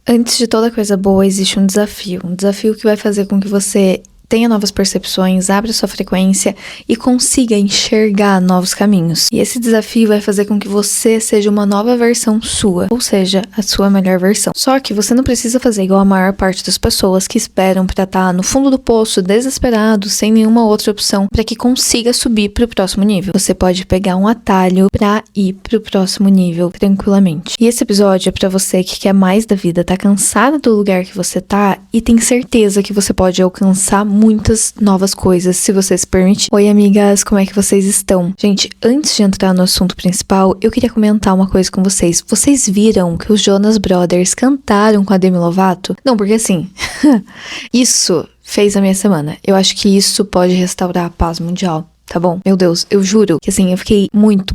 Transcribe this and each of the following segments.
Antes de toda coisa boa, existe um desafio. Um desafio que vai fazer com que você tenha novas percepções, abra sua frequência e consiga enxergar novos caminhos. E esse desafio vai fazer com que você seja uma nova versão sua, ou seja, a sua melhor versão. Só que você não precisa fazer igual a maior parte das pessoas que esperam para estar no fundo do poço, desesperado, sem nenhuma outra opção, para que consiga subir para o próximo nível. Você pode pegar um atalho para ir para o próximo nível tranquilamente. E esse episódio é para você que quer mais da vida, tá cansado do lugar que você tá e tem certeza que você pode alcançar muitas novas coisas, se você se permitir. Oi, amigas, como é que vocês estão? Gente, antes de entrar no assunto principal, eu queria comentar uma coisa com vocês. Vocês viram que os Jonas Brothers cantaram com a Demi Lovato? Não, porque assim, isso fez a minha semana. Eu acho que isso pode restaurar a paz mundial, tá bom? Meu Deus, eu juro que assim, eu fiquei muito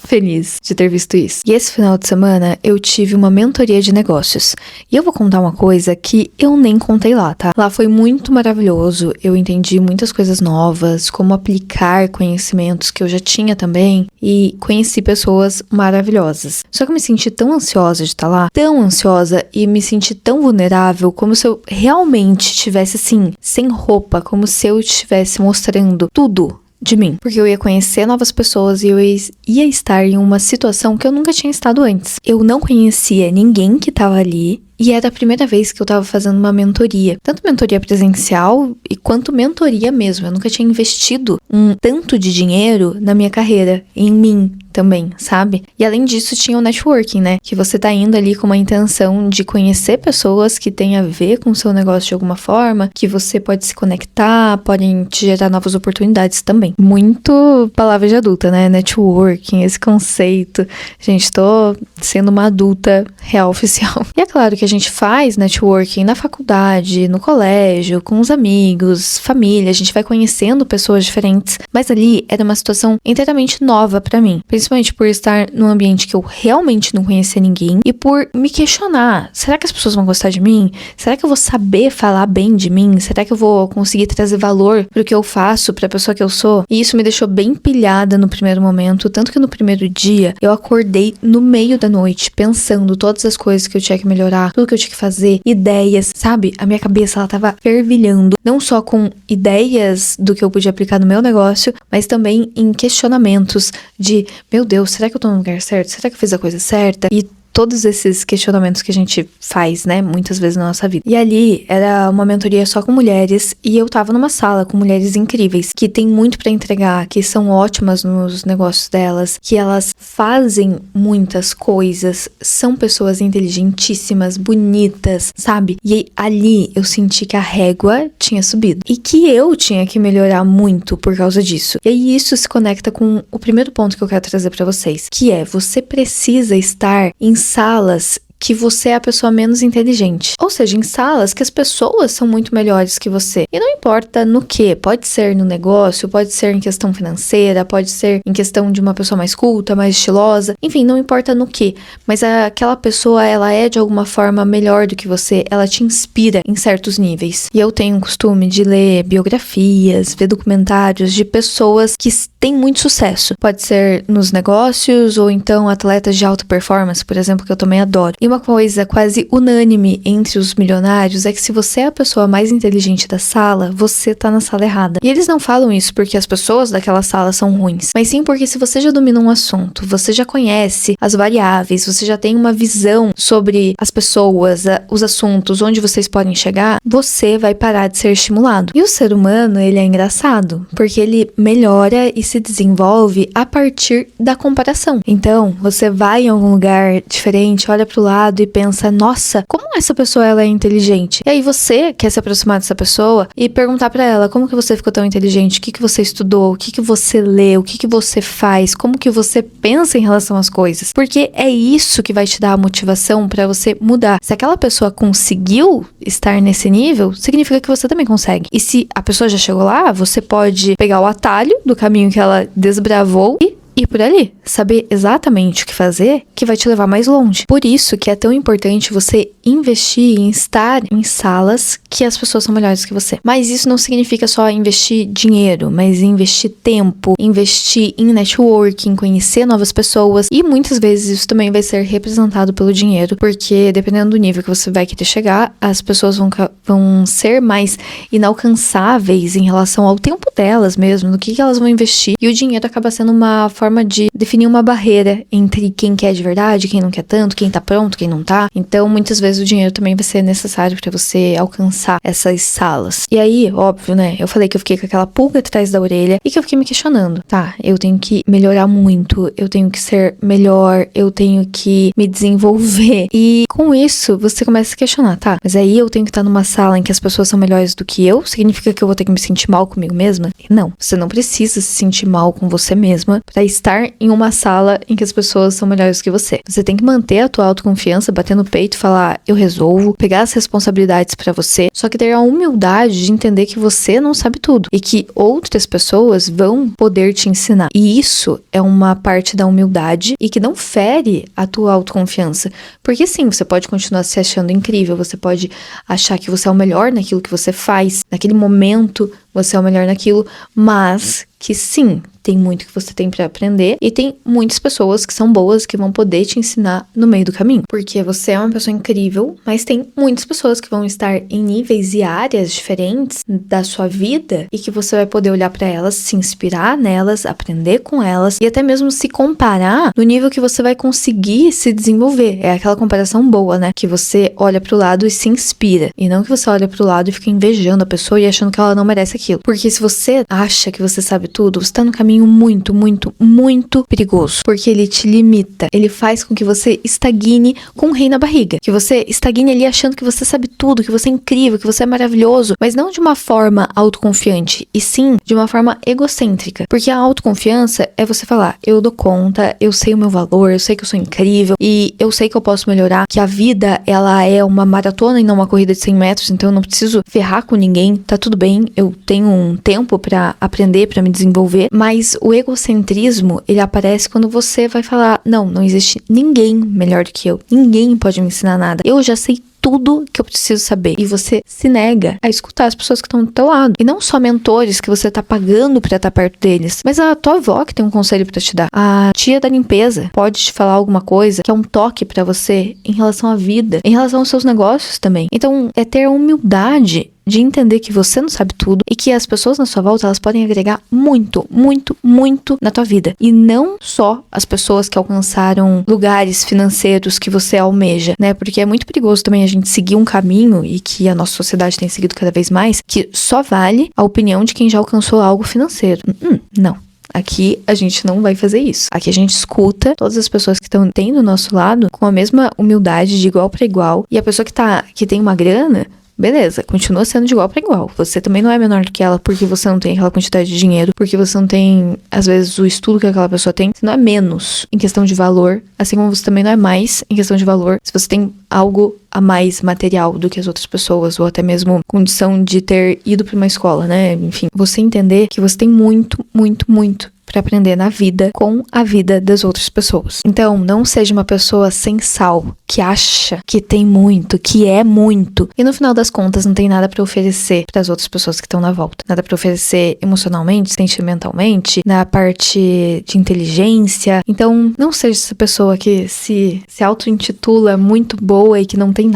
feliz de ter visto isso. E esse final de semana eu tive uma mentoria de negócios. E eu vou contar uma coisa que eu nem contei lá, tá? Lá foi muito maravilhoso. Eu entendi muitas coisas novas, como aplicar conhecimentos que eu já tinha também. E conheci pessoas maravilhosas. Só que eu me senti tão ansiosa de estar lá, tão ansiosa e me senti tão vulnerável, como se eu realmente estivesse assim, sem roupa, como se eu estivesse mostrando tudo de mim, porque eu ia conhecer novas pessoas e eu ia estar em uma situação que eu nunca tinha estado antes. Eu não conhecia ninguém que estava ali e era a primeira vez que eu estava fazendo uma mentoria, tanto mentoria presencial quanto mentoria mesmo. Eu nunca tinha investido um tanto de dinheiro na minha carreira, em mim também, sabe? E além disso tinha o networking, né? Que você tá indo ali com uma intenção de conhecer pessoas que têm a ver com o seu negócio de alguma forma, que você pode se conectar, podem te gerar novas oportunidades também. Muito palavra de adulta, né? Networking, esse conceito. Gente, tô sendo uma adulta real oficial. E é claro que a gente faz networking na faculdade, no colégio, com os amigos, família, a gente vai conhecendo pessoas diferentes, mas ali era uma situação inteiramente nova pra mim. Principalmente por estar num ambiente que eu realmente não conhecia ninguém e por me questionar, será que as pessoas vão gostar de mim? Será que eu vou saber falar bem de mim? Será que eu vou conseguir trazer valor pro que eu faço, pra pessoa que eu sou? E isso me deixou bem pilhada no primeiro momento, tanto que no primeiro dia eu acordei no meio da noite pensando todas as coisas que eu tinha que melhorar, tudo que eu tinha que fazer, ideias, sabe? A minha cabeça, ela tava fervilhando, não só com ideias do que eu podia aplicar no meu negócio, mas também em questionamentos de, meu Deus, será que eu tô no lugar certo? Será que eu fiz a coisa certa? E todos esses questionamentos que a gente faz, né, muitas vezes na nossa vida. E ali era uma mentoria só com mulheres e eu tava numa sala com mulheres incríveis, que tem muito pra entregar, que são ótimas nos negócios delas, que elas fazem muitas coisas, são pessoas inteligentíssimas, bonitas, sabe? E ali eu senti que a régua tinha subido e que eu tinha que melhorar muito por causa disso. E aí isso se conecta com o primeiro ponto que eu quero trazer pra vocês, que é, você precisa estar em salas que você é a pessoa menos inteligente. Ou seja, em salas que as pessoas são muito melhores que você. E não importa no que, pode ser no negócio, pode ser em questão financeira, pode ser em questão de uma pessoa mais culta, mais estilosa, enfim, não importa no que, mas aquela pessoa, ela é de alguma forma melhor do que você, ela te inspira em certos níveis. E eu tenho o costume de ler biografias, ver documentários de pessoas que têm muito sucesso. Pode ser nos negócios ou então atletas de alta performance, por exemplo, que eu também adoro. E uma coisa quase unânime entre os milionários é que se você é a pessoa mais inteligente da sala, você tá na sala errada. E eles não falam isso porque as pessoas daquela sala são ruins, mas sim porque se você já domina um assunto, você já conhece as variáveis, você já tem uma visão sobre as pessoas, os assuntos, onde vocês podem chegar, você vai parar de ser estimulado. E o ser humano, ele é engraçado, porque ele melhora e se desenvolve a partir da comparação. Então, você vai em algum lugar diferente, olha pro lado e pensa, nossa, como essa pessoa ela é inteligente? E aí você quer se aproximar dessa pessoa e perguntar pra ela, como que você ficou tão inteligente? O que que você estudou? O que que você lê? O que que você faz? Como que você pensa em relação às coisas? Porque é isso que vai te dar a motivação pra você mudar. Se aquela pessoa conseguiu estar nesse nível, significa que você também consegue. E se a pessoa já chegou lá, você pode pegar o atalho do caminho que ela desbravou e ir por ali, saber exatamente o que fazer, que vai te levar mais longe. Por isso que é tão importante você investir em estar em salas que as pessoas são melhores que você. Mas isso não significa só investir dinheiro, mas investir tempo, investir em networking, conhecer novas pessoas, e muitas vezes isso também vai ser representado pelo dinheiro, porque dependendo do nível que você vai querer chegar, as pessoas vão ser mais inalcançáveis em relação ao tempo delas mesmo, no que elas vão investir, e o dinheiro acaba sendo uma forma de definir uma barreira entre quem quer de verdade, quem não quer tanto, quem tá pronto, quem não tá. Então, muitas vezes o dinheiro também vai ser necessário pra você alcançar essas salas. E aí, óbvio, né, eu falei que eu fiquei com aquela pulga atrás da orelha e que eu fiquei me questionando. Tá, eu tenho que melhorar muito, eu tenho que ser melhor, eu tenho que me desenvolver. E com isso, você começa a se questionar, tá, mas aí eu tenho que estar numa sala em que as pessoas são melhores do que eu? Significa que eu vou ter que me sentir mal comigo mesma? Não, você não precisa se sentir mal com você mesma pra estar em uma sala em que as pessoas são melhores que você. Você tem que manter a tua autoconfiança, bater no peito e falar, eu resolvo, pegar as responsabilidades pra você, só que ter a humildade de entender que você não sabe tudo e que outras pessoas vão poder te ensinar. E isso é uma parte da humildade e que não fere a tua autoconfiança. Porque sim, você pode continuar se achando incrível, você pode achar que você é o melhor naquilo que você faz, naquele momento você é o melhor naquilo, mas que sim, tem muito que você tem pra aprender e tem muitas pessoas que são boas que vão poder te ensinar no meio do caminho. Porque você é uma pessoa incrível, mas tem muitas pessoas que vão estar em níveis e áreas diferentes da sua vida e que você vai poder olhar pra elas, se inspirar nelas, aprender com elas e até mesmo se comparar no nível que você vai conseguir se desenvolver. É aquela comparação boa, né? Que você olha pro lado e se inspira. E não que você olha pro lado e fica invejando a pessoa e achando que ela não merece aquilo. Porque se você acha que você sabe tudo, você tá no caminho muito, muito, muito perigoso. Porque ele te limita. Ele faz com que você estagne com um rei na barriga. Que você estagne ali achando que você sabe tudo, que você é incrível, que você é maravilhoso. Mas não de uma forma autoconfiante, e sim de uma forma egocêntrica. Porque a autoconfiança é você falar, eu dou conta, eu sei o meu valor, eu sei que eu sou incrível e eu sei que eu posso melhorar, que a vida, ela é uma maratona e não uma corrida de 100 metros, então eu não preciso ferrar com ninguém, tá tudo bem, eu tenho um tempo pra aprender, pra me desenvolver, mas o egocentrismo, ele aparece quando você vai falar, não existe ninguém melhor do que eu, ninguém pode me ensinar nada, eu já sei tudo que eu preciso saber. E você se nega a escutar as pessoas que estão do teu lado. E não só mentores que você tá pagando pra estar perto deles, mas a tua avó que tem um conselho pra te dar. A tia da limpeza pode te falar alguma coisa que é um toque pra você em relação à vida, em relação aos seus negócios também. Então, é ter a humildade de entender que você não sabe tudo e que as pessoas na sua volta, elas podem agregar muito, muito, muito na tua vida. E não só as pessoas que alcançaram lugares financeiros que você almeja, né? Porque é muito perigoso também a gente seguir um caminho, e que a nossa sociedade tem seguido cada vez mais, que só vale a opinião de quem já alcançou algo financeiro. Não. Aqui a gente não vai fazer isso. Aqui a gente escuta todas as pessoas que estão tendo do nosso lado com a mesma humildade, de igual para igual. E a pessoa que tem uma grana, beleza, continua sendo de igual para igual. Você também não é menor do que ela porque você não tem aquela quantidade de dinheiro, porque você não tem, às vezes, o estudo que aquela pessoa tem. Você não é menos em questão de valor, assim como você também não é mais em questão de valor se você tem algo a mais material do que as outras pessoas, ou até mesmo condição de ter ido para uma escola, né? Enfim, você entender que você tem muito, muito, muito para aprender na vida com a vida das outras pessoas. Então, não seja uma pessoa sem sal, que acha que tem muito, que é muito, e no final das contas não tem nada para oferecer para as outras pessoas que estão na volta. Nada para oferecer emocionalmente, sentimentalmente, na parte de inteligência. Então, não seja essa pessoa que se auto-intitula muito boa e que não tem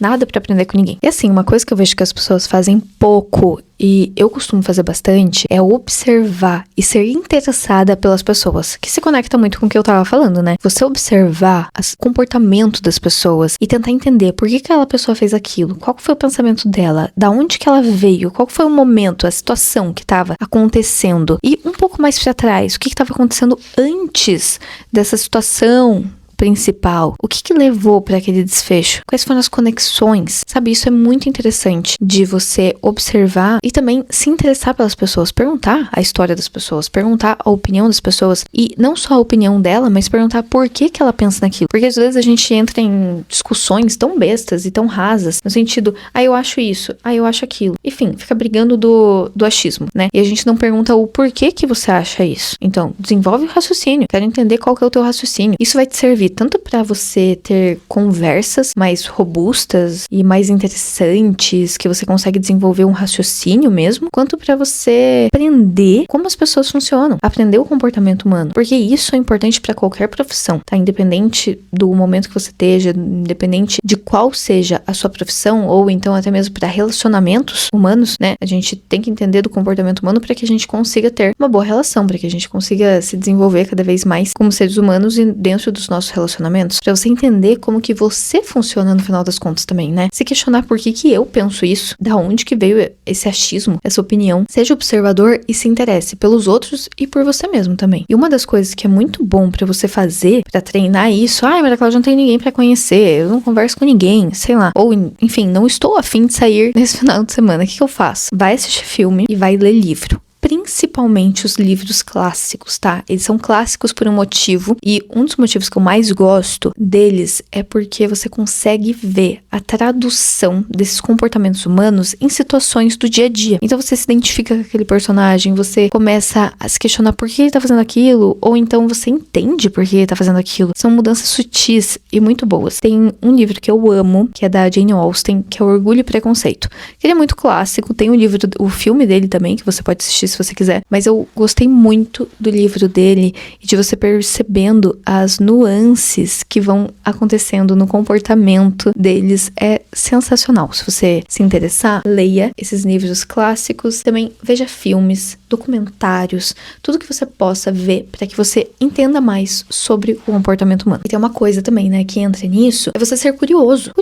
nada pra aprender com ninguém. E assim, uma coisa que eu vejo que as pessoas fazem pouco, e eu costumo fazer bastante, é observar e ser interessada pelas pessoas, que se conecta muito com o que eu tava falando, né? Você observar o comportamento das pessoas e tentar entender por que aquela pessoa fez aquilo, qual foi o pensamento dela, da onde que ela veio, qual foi o momento, a situação que tava acontecendo, e um pouco mais pra trás, o que tava acontecendo antes dessa situação, principal? O que levou para aquele desfecho? Quais foram as conexões? Sabe, isso é muito interessante de você observar e também se interessar pelas pessoas, perguntar a história das pessoas, perguntar a opinião das pessoas e não só a opinião dela, mas perguntar por que ela pensa naquilo. Porque às vezes a gente entra em discussões tão bestas e tão rasas, no sentido, eu acho isso, eu acho aquilo. Enfim, fica brigando do achismo, né? E a gente não pergunta o porquê que você acha isso. Então, desenvolve o raciocínio. Quero entender qual que é o teu raciocínio. Isso vai te servir tanto para você ter conversas mais robustas e mais interessantes, que você consegue desenvolver um raciocínio mesmo, quanto para você aprender como as pessoas funcionam, aprender o comportamento humano. Porque isso é importante para qualquer profissão, tá? Independente do momento que você esteja, independente de qual seja a sua profissão, ou então até mesmo para relacionamentos humanos, né? A gente tem que entender do comportamento humano para que a gente consiga ter uma boa relação, para que a gente consiga se desenvolver cada vez mais como seres humanos e dentro dos nossos relacionamentos, para você entender como que você funciona no final das contas também, né? Se questionar por que eu penso isso, da onde que veio esse achismo, essa opinião. Seja observador e se interesse pelos outros e por você mesmo também. E uma das coisas que é muito bom para você fazer, para treinar isso, Maria Cláudia, não tem ninguém para conhecer, eu não converso com ninguém, sei lá, ou enfim, não estou afim de sair nesse final de semana, o que eu faço? Vai assistir filme e vai ler livro. Principalmente os livros clássicos, tá? Eles são clássicos por um motivo, e um dos motivos que eu mais gosto deles é porque você consegue ver a tradução desses comportamentos humanos em situações do dia a dia. Então você se identifica com aquele personagem, você começa a se questionar por que ele tá fazendo aquilo, ou então você entende por que ele tá fazendo aquilo. São mudanças sutis e muito boas. Tem um livro que eu amo, que é da Jane Austen, que é o Orgulho e Preconceito. Ele é muito clássico, tem o filme dele também, que você pode assistir se você quiser, mas eu gostei muito do livro dele e de você percebendo as nuances que vão acontecendo no comportamento deles. É sensacional. Se você se interessar, leia esses livros clássicos, também veja filmes, documentários, tudo que você possa ver para que você entenda mais sobre o comportamento humano. E tem uma coisa também, né, que entra nisso, é você ser curioso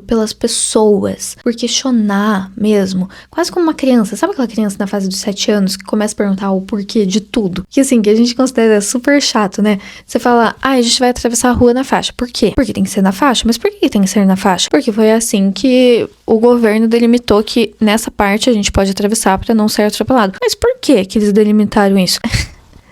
pelas pessoas, por questionar mesmo, quase como uma criança. Sabe aquela criança na fase dos 7 anos que começa a perguntar o porquê de tudo? Que assim, que a gente considera super chato, né? Você fala, a gente vai atravessar a rua na faixa. Por quê? Porque tem que ser na faixa? Mas por que tem que ser na faixa? Porque foi assim que o governo delimitou que nessa parte a gente pode atravessar para não ser atropelado. Mas por que eles delimitaram isso?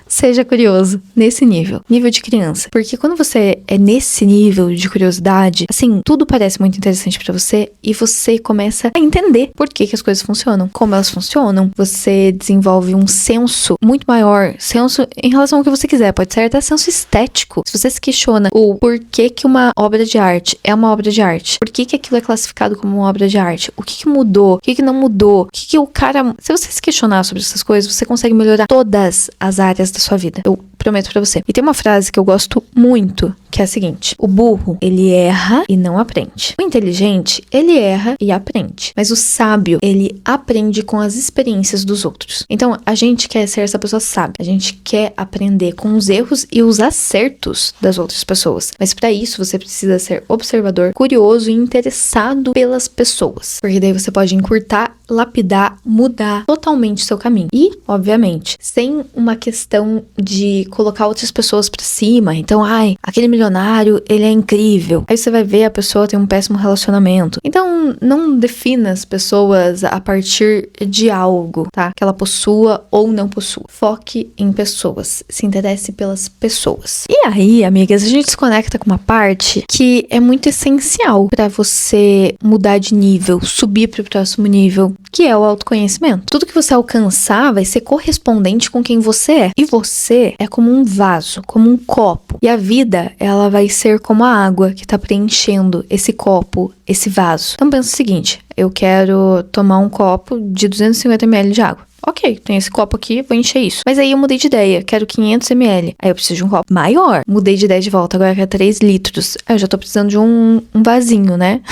Seja curioso nesse nível de criança. Porque quando você é nesse nível de curiosidade, assim, tudo parece muito interessante pra você e você começa a entender por que as coisas funcionam, como elas funcionam. Você desenvolve um senso muito maior, senso em relação ao que você quiser, pode ser até senso estético. Se você se questiona o porquê que uma obra de arte é uma obra de arte, por que aquilo é classificado como uma obra de arte, o que mudou, o que não mudou, o que o cara... Se você se questionar sobre essas coisas, você consegue melhorar todas as áreas da sua vida. Eu prometo pra você. E tem uma frase que eu gosto muito, que é a seguinte: o burro, ele erra e não aprende. O inteligente, ele erra e aprende. Mas o sábio, ele aprende com as experiências dos outros. Então, a gente quer ser essa pessoa sábia. A gente quer aprender com os erros e os acertos das outras pessoas. Mas pra isso, você precisa ser observador, curioso e interessado pelas pessoas. Porque daí você pode encurtar, lapidar, mudar totalmente o seu caminho. E, obviamente, sem uma questão de colocar outras pessoas pra cima. Então, aquele milionário, ele é incrível. Aí você vai ver a pessoa tem um péssimo relacionamento. Então, não defina as pessoas a partir de algo, tá? Que ela possua ou não possua. Foque em pessoas. Se interesse pelas pessoas. E aí, amigas, a gente se conecta com uma parte que é muito essencial pra você mudar de nível, subir pro próximo nível, que é o autoconhecimento. Tudo que você alcançar vai ser correspondente com quem você é. E você é como um vaso, como um copo. E a vida, ela vai ser como a água que tá preenchendo esse copo, esse vaso. Então pensa o seguinte: eu quero tomar um copo de 250 ml de água. Ok, tem esse copo aqui, vou encher isso. Mas aí eu mudei de ideia, quero 500 ml. Aí eu preciso de um copo maior. Mudei de ideia de volta, agora eu quero 3 litros. Aí eu já tô precisando de um vasinho, né?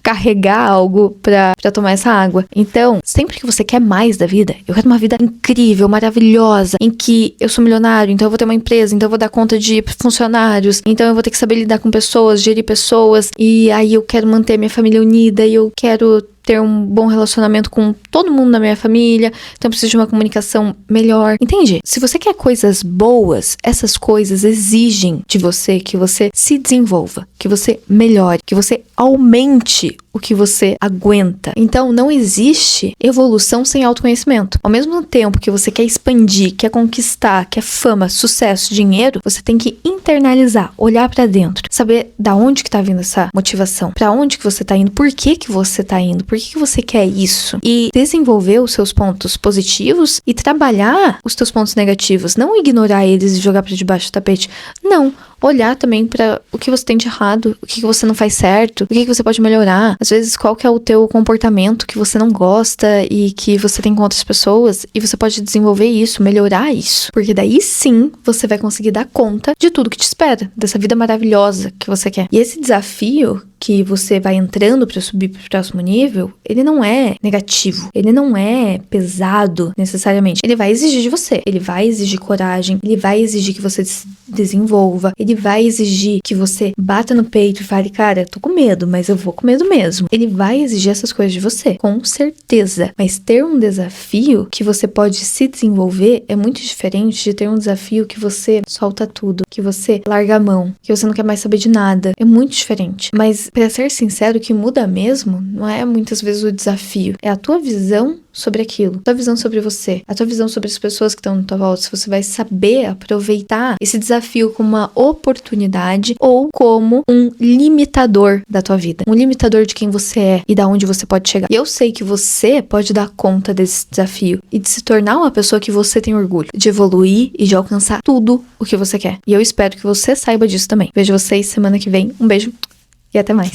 Carregar algo pra tomar essa água. Então, sempre que você quer mais da vida, eu quero uma vida incrível, maravilhosa, em que eu sou milionário, então eu vou ter uma empresa, então eu vou dar conta de funcionários, então eu vou ter que saber lidar com pessoas, gerir pessoas, e aí eu quero manter minha família unida, e eu quero ter um bom relacionamento com todo mundo na minha família, então eu preciso de uma comunicação melhor. Entende? Se você quer coisas boas, essas coisas exigem de você que você se desenvolva, que você melhore, que você aumente o que você aguenta. Então, não existe evolução sem autoconhecimento. Ao mesmo tempo que você quer expandir, quer conquistar, quer fama, sucesso, dinheiro, você tem que internalizar, olhar pra dentro, saber da onde que tá vindo essa motivação, pra onde que você tá indo, por que que você tá indo, por que que você quer isso, e desenvolver os seus pontos positivos e trabalhar os teus pontos negativos, não ignorar eles e jogar pra debaixo do tapete. Não. Olhar também para o que você tem de errado, o que você não faz certo, o que você pode melhorar. Às vezes, qual que é o teu comportamento que você não gosta e que você tem com outras pessoas, e você pode desenvolver isso, melhorar isso. Porque daí sim, você vai conseguir dar conta de tudo que te espera, dessa vida maravilhosa que você quer. E esse desafio que você vai entrando para subir para o próximo nível, ele não é negativo, ele não é pesado necessariamente. Ele vai exigir de você, ele vai exigir coragem, ele vai exigir que você se desenvolva, ele vai exigir que você bata no peito e fale, cara, tô com medo, mas eu vou com medo mesmo. Ele vai exigir essas coisas de você, com certeza. Mas ter um desafio que você pode se desenvolver é muito diferente de ter um desafio que você solta tudo, que você larga a mão, que você não quer mais saber de nada. É muito diferente. Mas, pra ser sincero, o que muda mesmo não é muitas vezes o desafio, é a tua visão sobre aquilo, a tua visão sobre você, a tua visão sobre as pessoas que estão na tua volta, se você vai saber aproveitar esse desafio como uma oportunidade ou como um limitador da tua vida, um limitador de quem você é e da onde você pode chegar. E eu sei que você pode dar conta desse desafio e de se tornar uma pessoa que você tem orgulho, de evoluir e de alcançar tudo o que você quer. E eu espero que você saiba disso também. Vejo vocês semana que vem. Um beijo e até mais.